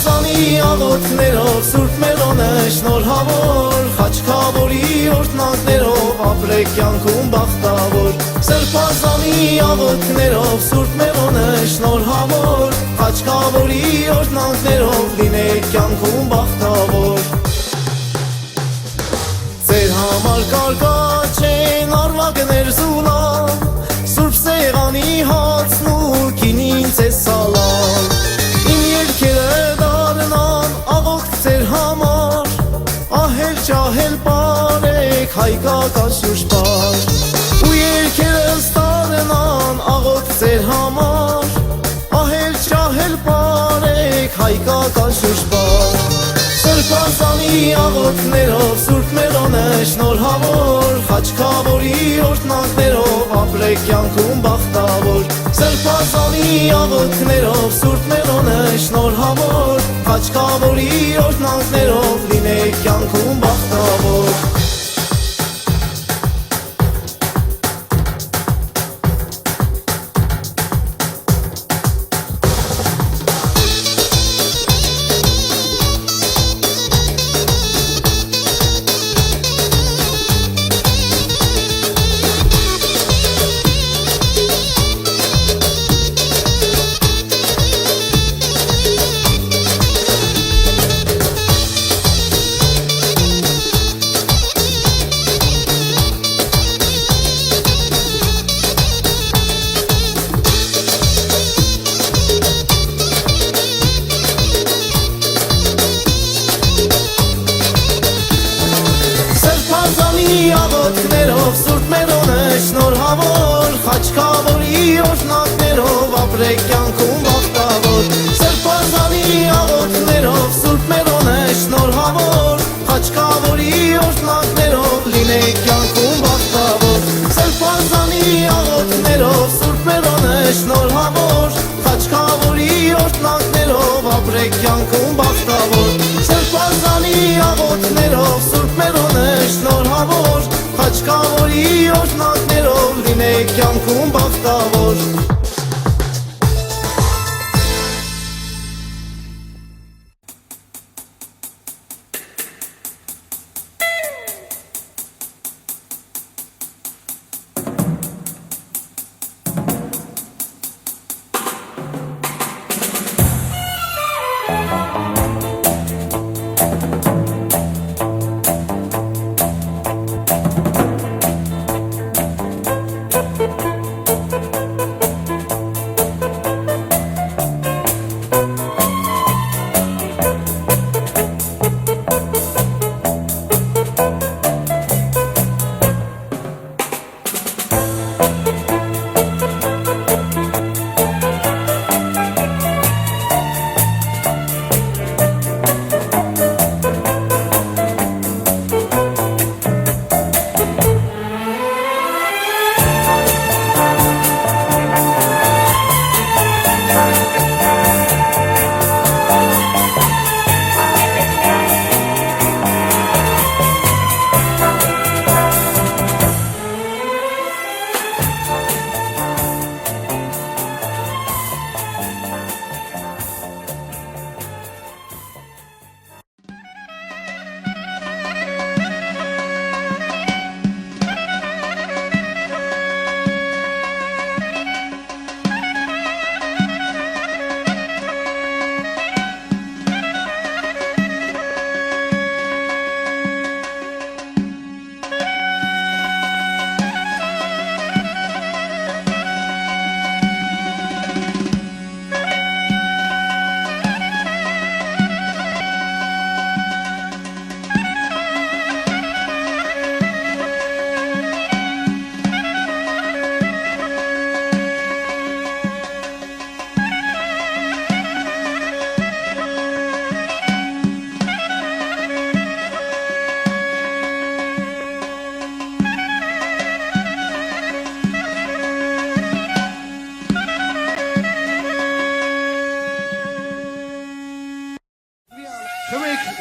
Սրբազանի աղոթներով Սուրբ Մերոնը շնորհավոր Խաչքավորի օրհնանքներով ապրեք կյանքում բախտավոր Սրբազանի աղոթներով Սուրբ Մերոնը շնորհավոր Խաչքավորի օրհնանքներով լինեք կյանքում բախտավոր Ձեր համար կարգած են արվակներ զուլալ Սուրբ սեղանի հացն ու քինին ձեզ սալալ Իմ երգերը դառնան աղոթք ձեր համար Ահել ջահել բարեք հայկական շուշպար Ու երգերս դառնան աղոթք ձեր համար Ահել ջահել բարեք հայկական շուշպար Սրբազանի աղոթներով Սուրբ Մերոնը շնորհավոր Խաչքավորի օրհնանքներով ապրեք կյանքում բախտավոր Սրբազանի աղոթներով Սուրբ Մերոնը շնորհավոր Խաչքավորի օրհնանքներով լինեք կյանքում բախտավոր աղոթներով Սուրբ Մերոնը շնորհավոր Խաչքավորի օրհնանքներով ապրեք կյանքում բախտավոր Սրբազանի աղոթներով Սուրբ Մերոնը շնորհավոր Խաչքավորի օրհնանքներով լինեք կյանքում բախտավոր Սրբազանի աղոթներով Սուրբ Մերոնը շնորհավոր Խաչքավորի օրհնանքներով ապրեք կյանքում բախտավոր Սրբազանի աղոթներով Սուրբ Մերոնը շնորհավոր Խաչքավորի օրհնանքներով լինեք կյանքում բախտավոր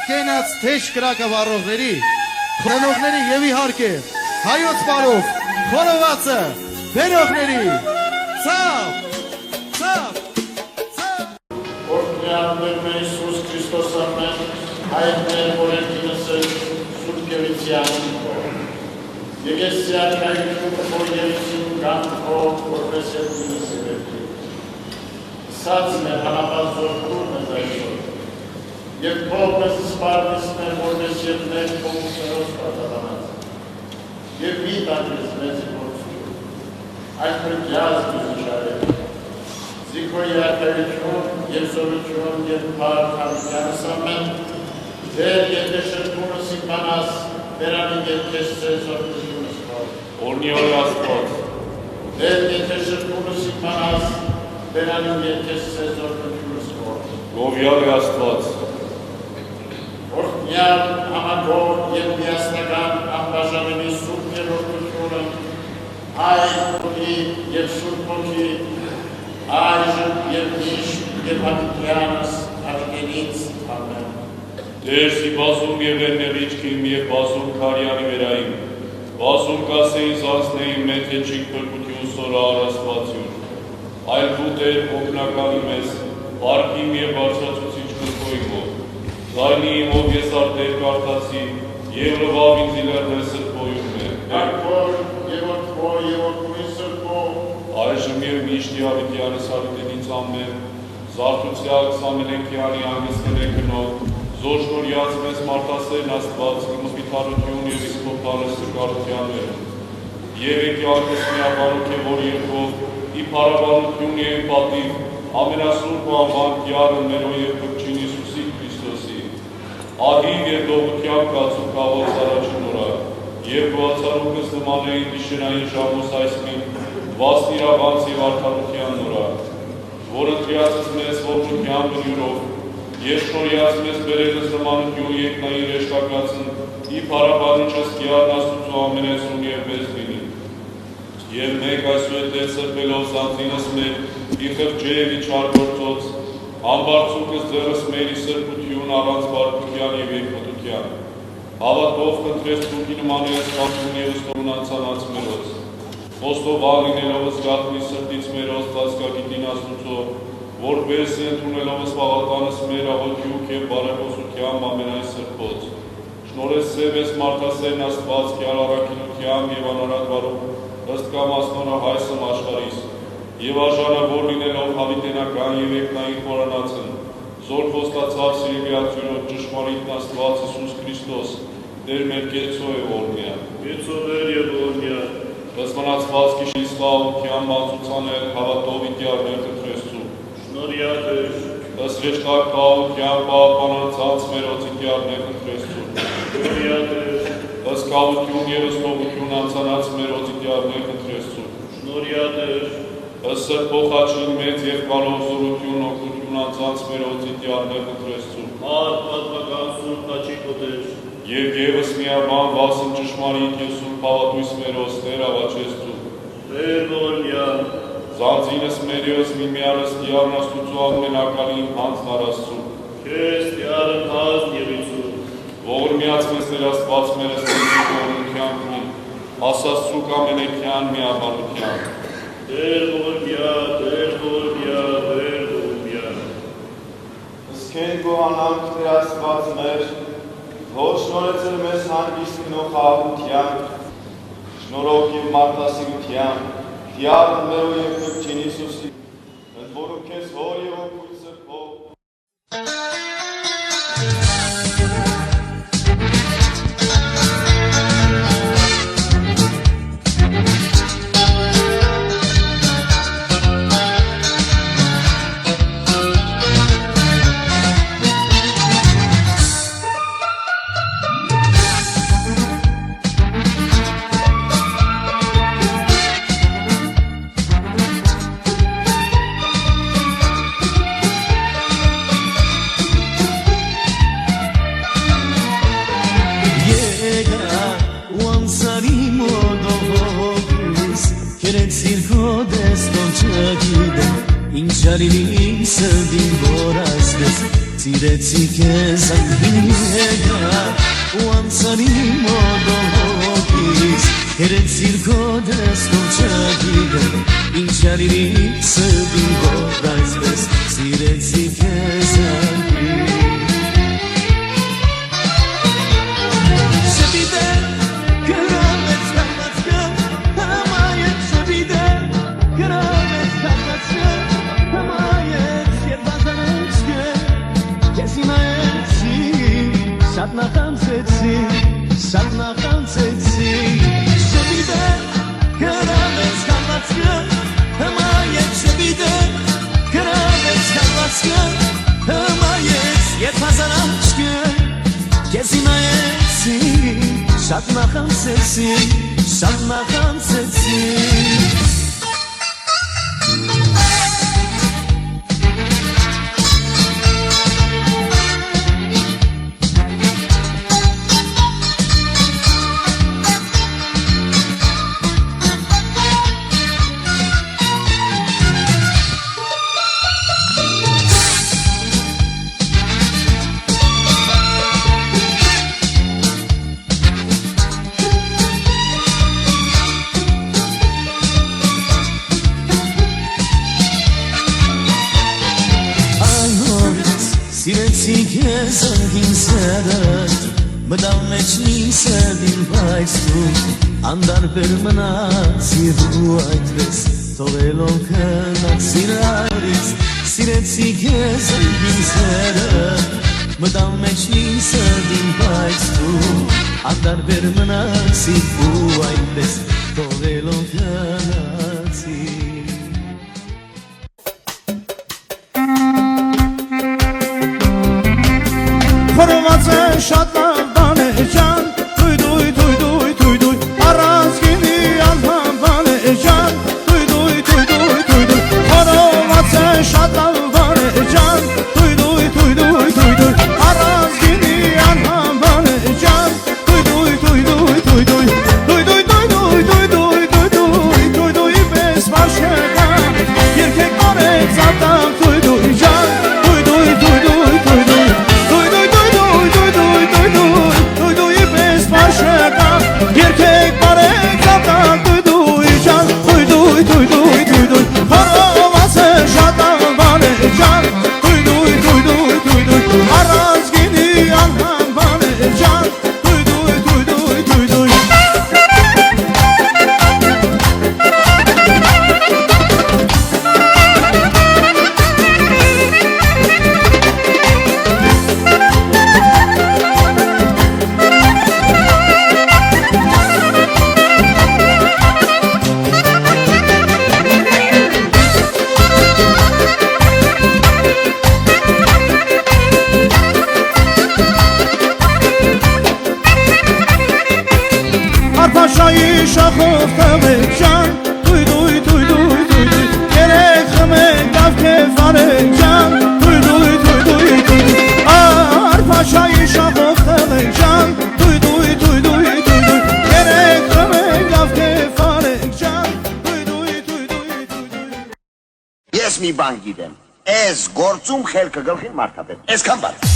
կենաց թեժ կրակը վառողների, խոնողների և իհարկե հայոց բարով խոնովածը բերողների ցավ, ցավ, ցավ։ Օրհնյալ մեր Հիսուս Քրիստոս Քրիստոս ամեն հայտներ օրենքինսը Սուրբ Գևիցյանին Եկեսիան կայություն որ Եվիսին գանքով որպես երկինսը վերքի Սացն է հանապած զորքուրն է զայշոր Եվ փով մեզ սպարդիսն է որպես երկներ կոմուսերոս պատատանած Եվ մի տակես մեզի գործություն Այդ պրկյազ դուզիշարել Զիքոյի ատայություն և զորություն և պարդ համիկյանս ամեն Դեր եթե շրկունս իմանաս Վերանին և կես ծեզ զորությունս կոր Օրնիոր աստված Դեր եթե շրկունս իմանաս Վերանին և կես ծեզ զորությունս կոր Գովյալ է աստված Օրհնյալ համագոր և միասնական անբաժանելի սուրբ երորդությունը Այլ հոգի և սուրբ հոգի այժմ և միշտ և հավիտյանս արգենից ամեն Դերսի բազում և վերնեղիչքիմ և բազում կարյանի վերայիմ Բազում կասեին զանցնեին մետ եչիկ պրկություն սորա առասվածյուն Այլ բուտեր օգնականի մեզ Պարկիմ և բարձրացուցիչ կրկոյմով Զայնիիմ ով ես արտեր կարդացի և լվավին զիլերներ սրպոյում է Արկոր և որդվո և որդվի սրպո Այժմ և միշտի հավիտյանս հավիտենից ամեն Զարդուցյալ Սամենեքյանի անգստներ կնով Զոր շնորյաց մեզ մարդասերն աստված մխիթարություն և իսկոպալը սրկարությաններում Եվ եկյալքս միաբանուք է որ երկով ի պարաբանություն և պատիվ ամենասուրբ ու անվան կյարը մերո և կպչին Իսուսի Քրիստոսի Ահիվ և դողության կացու կավոց առաջին ուրա Եվ գոացարուկս նման էին դիշենային ժամոս այսմին վաստ իրավանց և արդարության նորա Որ ընտրյացս մեզ ողջության բնյուրով Եվ շնորյաց մեզ բերելս նմանություն երկնային ռեշտակացն ի պարաբանիչս կյարն աստուծու ամենեսուն և մեզ լինի Եվ մեկ այսուետև սրբելով զանձինս մեր ի խղճե և ի չար գործոց Ամբարձուկս ձերս մեր ի սրբություն առանց բարկության և երկմտության Հավատով խնդրես թուրքի նմանես խապուն և ստորուն անցանած մերոց Ոստով աղինելովս գաղտնի սրտից մեր ոստացկագիտին աստուծո Որպես ընդունելովս պաղատանս մեր աղոթյուք և բարեխոսությամբ ամենայն սրբոց Շնորես սև ես մարդասերն աստված կյալ առաքինությամբ և անարատ վարում ըստ կամ ասնորա հայսմ աշխարիս Եվ աժանը որ լինելով հավիտենական և երկնային խորանացն Զոր խոստացավ սիրիլիացյուրով ճշմարիտն աստված Իսուս Քրիստոս Դեր մեր կեցո է օրնյա Կեցոներ և օրնյա Ըստ մնացված կիշիս խաղաղության բանցուցանել հավատով իտյարներ կտրեսցու Շնորյաթեր Ըստ վեճտակ խաղաղության պահապանանցած մերոց իտյարներ կտրեսցու Շնորյաթեր Ըստ կավություն և ըստողություն անցանած մերոց իտյարներ կտրեսցու Շնորյաթեր Ըստ սրբոխաչին մեծ և կարող զորություն օգնություն անցանց մերոց իտյարներ կտրեսցու Արդ պատմական սուրբ հաչի կոտեր Եվ ևս միաբան վասն ճշմարիտ և սուրբ հավատույց մերոց Տեր ավաչեստու Տեր օրնյա Զանձինս մերյոս միմյանս տիարն աստուծու ամենակալին հանձն արաստու Քեզ տիարն հազն և իծու Ողորմյաց մեզ Տեր աստված մերս տենի ողորմության կնին Ասաստուկ ամենեքյան միաբանության Տեր օրնյա, Տեր օրնյա, Տեր օրնյա Ըսքեն գոհանանք Տեր աստված մեր Որ շնորհեցել մեզ հանգիստ գնող խաղաղության, շնորհով և մարդասիրության, տիարն մերո և կպչին Իսուսի, ընդ որում քեզ հոր և օգուտ սրբով Ինչարիլին սրդին որ ասվեց Սիրեցի կեզ անհինեգա ու անցանի մոդողոգիս Հերեցիր կոդես նոչագիգը Ինչարիլին սրդին որ ասվեց Սիրեցի կեզ անհինեգա շատ նախանցեցի Սիրեցի քեզ անգին սերդ մտավ մեջ ինձ սերդին բայց դու անդարբեր մնացիր ու այդպես թողելով քնած իրարից Սիրեցի քեզ անգին սերդ մտավ մեջ ինձ սերդին բայց դու անդարբեր մնացիր ու այդպես թողելով քնացիր Խորոված է շատ լավ բան է ջան Թույ առանց գինի անհամ բան է ջան Թույ Խորոված է շատ լավ բան է ջան Թույ առանց գինի անհամ բան է ջան Թույ պես վաշկա Երկեք նորեց ատակ Թույ ջան Երկեք բարեք ապտակ դույ ջան Դույ Խորոված է շատ անվան է ջան Դույ Առանց գինի անհամ բան է ջան Դույ Արփաշայի շախով տվեք ջան Դույ Երեք խմեք դավ կեվ արեք ջան Դույ Արփաշայի շախով տվեք ջան Դույ Երեք խմեք դավ կեվ արեք ջան Դույ Ես մի բան գիտեմ, այս գործում խելքը գլխին մարդապետ, այսքան բարձ